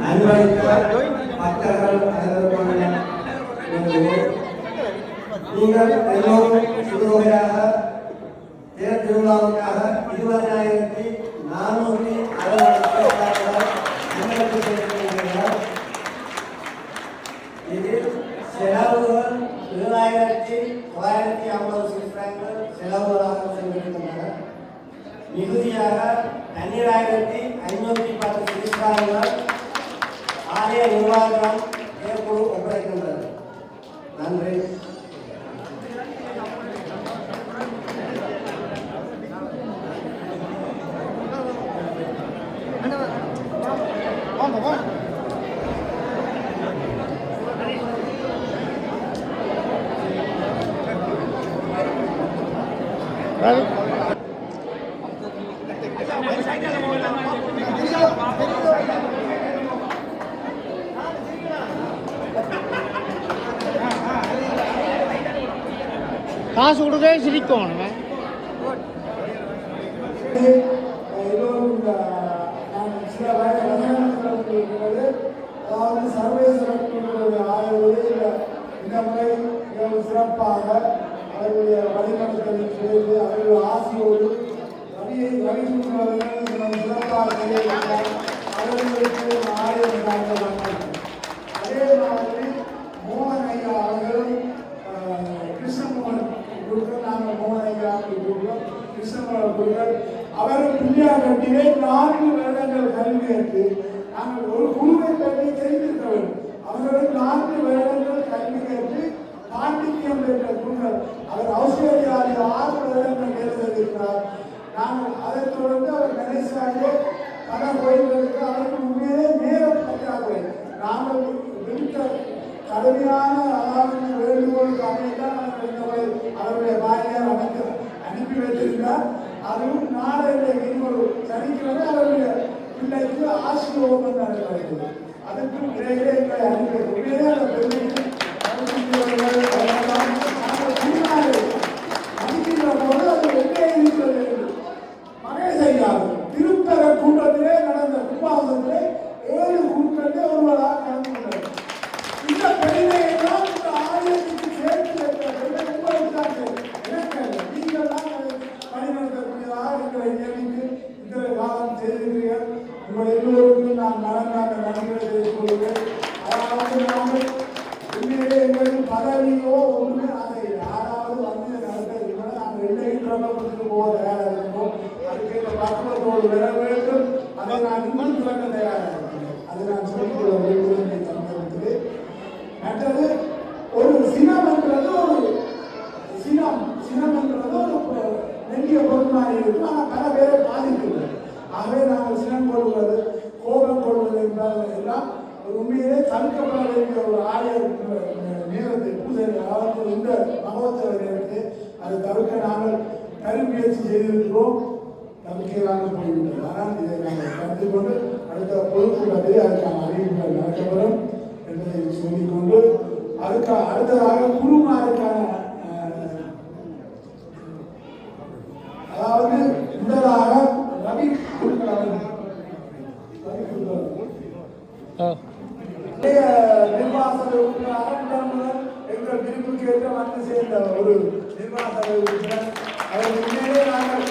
அன்பளித்த பக்தர்கள் அனைவருக்கும் நீங்கள் எல்லோரும் சுதோகையாக தேர் திருவிழாவுக்காக 20,460 இதில் செலவுகள் 7,950 செலவுகளாக சென்றிருக்கின்றன. மிகுதியாக 12,510 ஆலய நிர்வாகம் ஏற்குழு ஒப்படைக்கின்றது. நன்றி. காசு கொடுக்க சிரிக்கணும். அதாவது சர்வேஸ்வரனுடைய ஆய்வுடைய இந்த முறை மிகவும் சிறப்பாக அவருடைய வழிநடத்தலை செய்து அவருடைய ஆசையோடு சிறப்பாக செய்திருக்கிறார். அவர்களுக்கு ஆயிரம் அதே மாதிரி மோகன் ஐயா அவர்களும் கிருஷ்ணமோகன் குருக்கள், நாங்கள் மோகன் ஐயா குருக்கள், கிருஷ்ணமோகன் குருக்கள் அவரும் பிள்ளையார் கட்டிலே 4 வருடங்கள் கல்வி கற்று நாங்கள் ஒரு குழுவை பற்றி செய்திருக்க வேண்டும். அவர்களும் 4 வருடங்கள் கல்வி கற்று பாண்டித்யம் என்ற குருக்கள் அவர் ஆஸ்திரேலியாவில் 6 வருடங்கள் எழுதியிருக்கிறார். நாங்கள் அதைத் தொடர்ந்து அவர் கணேசாக பல கோயில்களுக்கு அவருக்கு உண்மையிலே நேரம் பற்றாக்குறை. நாங்கள் விடுத்த கடுமையான அதாவது வேண்டுகோளுக்கு அமைத்தான் அவருடைய வாரியார் அனுப்பி வைத்திருந்தார். அதுவும் நாளைய ஒரு சனிக்கிழமை அவருடைய பிள்ளைக்கு ஆசீர்வாதம் நடக்கிறது. அதற்கும் இடையிலே எங்களை அனுப்பி உண்மையிலே அந்த பெருமைக்கு மதிக்கின்ற போது அது எங்கே இருக்கிறது மகேசையார் திருப்பர கூட்டத்திலே நடந்த கும்பாவசத்திலே 7 குழுக்களே ஒருவராக கலந்து கொண்டது. இந்த பெருமையெல்லாம் இந்த ஆலயத்துக்கு சேர்த்து வைத்த பெருமை உங்களுக்கு தான் எனக்கு நீங்கள் தான் வழிநடத்தக்கூடியதாக எங்களை நியமித்து இந்த காலம் செய்திருக்கிறீர்கள். உங்கள் எல்லோருக்கும் நான் நலனாக நன்றிகளை தெரிவித்துக் கொள்கிறேன். அதாவது நாங்கள் உண்மையிலே எங்களுக்கு பதவியோ ஒன்றுமே அதை யாராவது வந்து நடத்த நாங்கள் எல்லையில் பிரபலத்துக்கு போக தயாராக இருக்கோம். அதுக்கு இந்த பக்குவத்தோடு வர வேண்டும். அதை நான் இன்னும் துறக்க தயாராக இருக்கிறேன். அதை நான் சொல்லிக்கொள்ள வேண்டும் சந்தர்ப்பத்திலே. மற்றது ஒரு சினம் என்றது ஒரு நெல்லிய பொருளாக இருக்கும். ஆனால் பல பேரை பாதிக்கிறது. ஆகவே நாங்கள் சினம் கொள்வது கோபம் கொள்வது என்பது எல்லாம் உண்மையிலே தடுக்கப்பட வேண்டிய ஒரு ஆலய நேரத்தை பூஜை அதாவது இந்த மகோத்சவ நேரத்தை அதை தவிர்க்க நாங்கள் கருமுயற்சி செய்திருக்கிறோம். நம்பிக்கையாக போய்விட்டது. ஆனால் இதை நாங்கள் கருத்து கொண்டு அடுத்த பொதுக்கூட்டத்திலே அதுக்கான அறிவிப்புகள் நடக்கப்படும் என்பதை சொல்லிக்கொண்டு அடுத்ததாக குருமாருக்கான அதாவது முதலாக ரவி நிர்வாக எங்கள் விருப்புக்கு ஏற்ற வந்து சேர்ந்த ஒரு நிர்வாக உறுப்பினர் அவர் உண்மையிலே நாங்கள்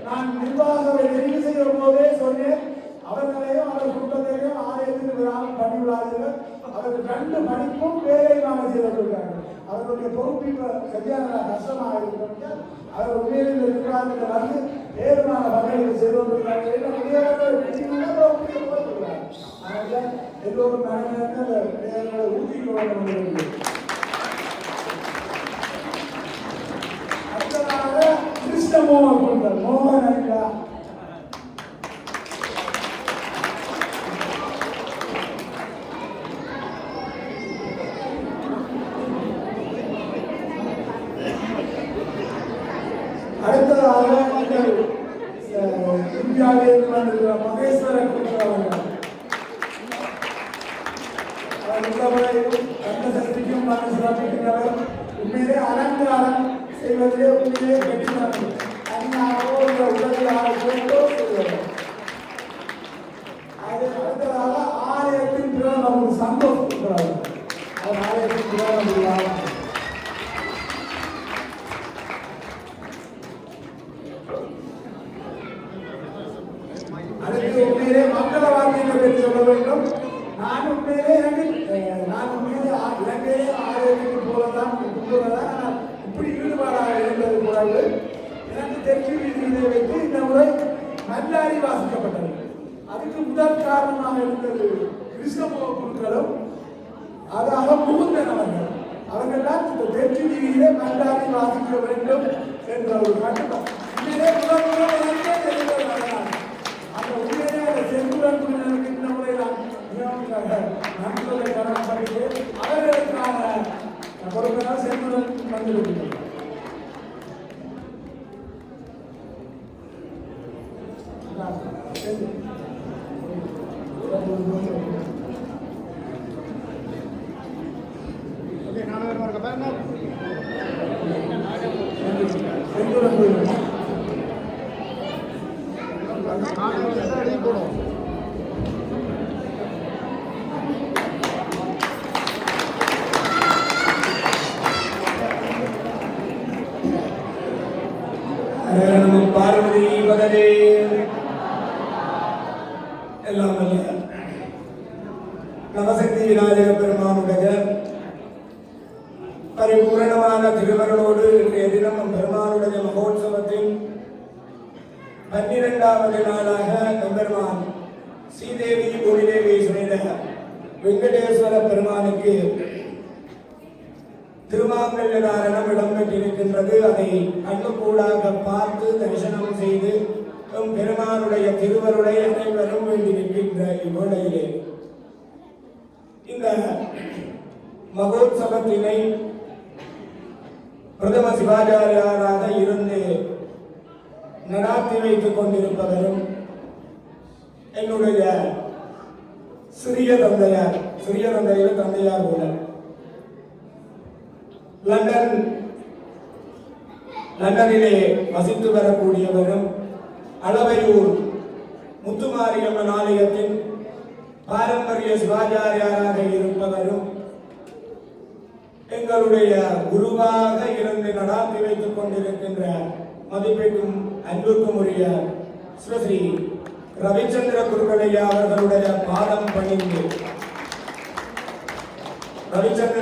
நான் நிர்வாகத்தை தெரிவு செய்ய போதே சொன்னேன். அவர்களையும் அவர் குடும்பத்தையும் ஆலயத்துக்கு விடாமல் பண்ணிவிடாதீர்கள். அவர்கள் 2 படிப்பும் வேலையில்லாம செய்திருக்கிறார்கள். அவர்களுடைய பொறுப்பு சரியான கஷ்டமாக இருக்கிறார்கள். அவர் உண்மையிலே இருக்கிறார்கள் வந்து ஏழுமான வகையில் செய்து கொண்டிருக்கிறார்கள். எல்லோரும் ஊட்டிக் கொள்ள முடியும். அடுத்ததாக கிருஷ்ணமோகன் மோகன் ஐயா அடுத்ததாக இந்தியாவில் வந்திருக்கிற மகேஸ்வர குற்றவாளிகள் சக்திக்கும் சிறப்பிக்கின்றவர். உண்மையிலே அலங்காரம் செய்வதிலே உண்மையிலே கட்டினார்கள். தனியாகவோ உதவியாக போயிட்டோ செய்வார்கள். உண்மையிலே மக்கள வார்த்தைகளை பற்றி சொல்ல வேண்டும். நான் உண்மையிலே இலங்கையிலே ஆலயத்துக்கு போலதான் கும்பிடுவதான் இப்படி ஈடுபாடாக இருந்தது கூடாது. எனக்கு தெற்கு வீதியிலே வைத்து இந்த முறை நல்லாரி வாசிக்கப்பட்டது. அதுக்கு முதல் காரணமாக இருந்தது கிறிஸ்தவ குழுக்களும் அதாக முகுந்தன் அவர்கள் தான் இந்த தெற்கு வீதியிலே நல்லாரி வாசிக்க வேண்டும் என்ற ஒரு கட்டுப்பாடு அந்த உண்மையிலே அந்த செங்குடன் குழுவினருக்கு இந்த முறைதான் நண்பர்களை கடன் பண்ணிட்டு அவர்களுக்கான பொறுப்பெல்லாம் செங்குடன் வந்துவிட்டது. பார்வதி பகலே எல்லாம் நவசக்தி விநாயக பெருமானுடைய பரிபூரணமான திருவருளோடு இன்றைய தினம் பெருமானுடைய மகோத்சவத்தின் 12வது நாளாக பெருமான் ஸ்ரீதேவி பூமிதேவி சுனித வெங்கடேஸ்வர பெருமானுக்கு திருமாங்கல்ய தாரணம் இடம்பெற்றிருக்கின்றது. அதை கண்ணுக்கூடாக பார்த்து தரிசனம் செய்து பெருமானுடைய திருவருளை அனைவரும் வேண்டியிருக்கின்ற இவ்வேளையிலே இந்த மகோத்சவத்தினை பிரதம சிவாச்சாரியாராக இருந்து நடாத்தி வைத்துக் கொண்டிருப்பவரும் என்னுடைய சிறிய தந்தையார் போல லண்டனிலே வசித்து வரக்கூடியவரும் அளவையூர் முத்துமாரியம்மன் ஆலயத்தின் பாரம்பரிய சிவாச்சாரியாராக இருப்பவரும் எங்களுடைய குருவாக இருந்து நடாத்தி வைத்துக் கொண்டிருக்கின்ற மதிப்பிற்கும் அன்புக்கும் உரிய ஸ்ரீ ரவிச்சந்திர குருக்களையா அவர்களுடைய பாதம் பணிந்து ரவிச்சந்திர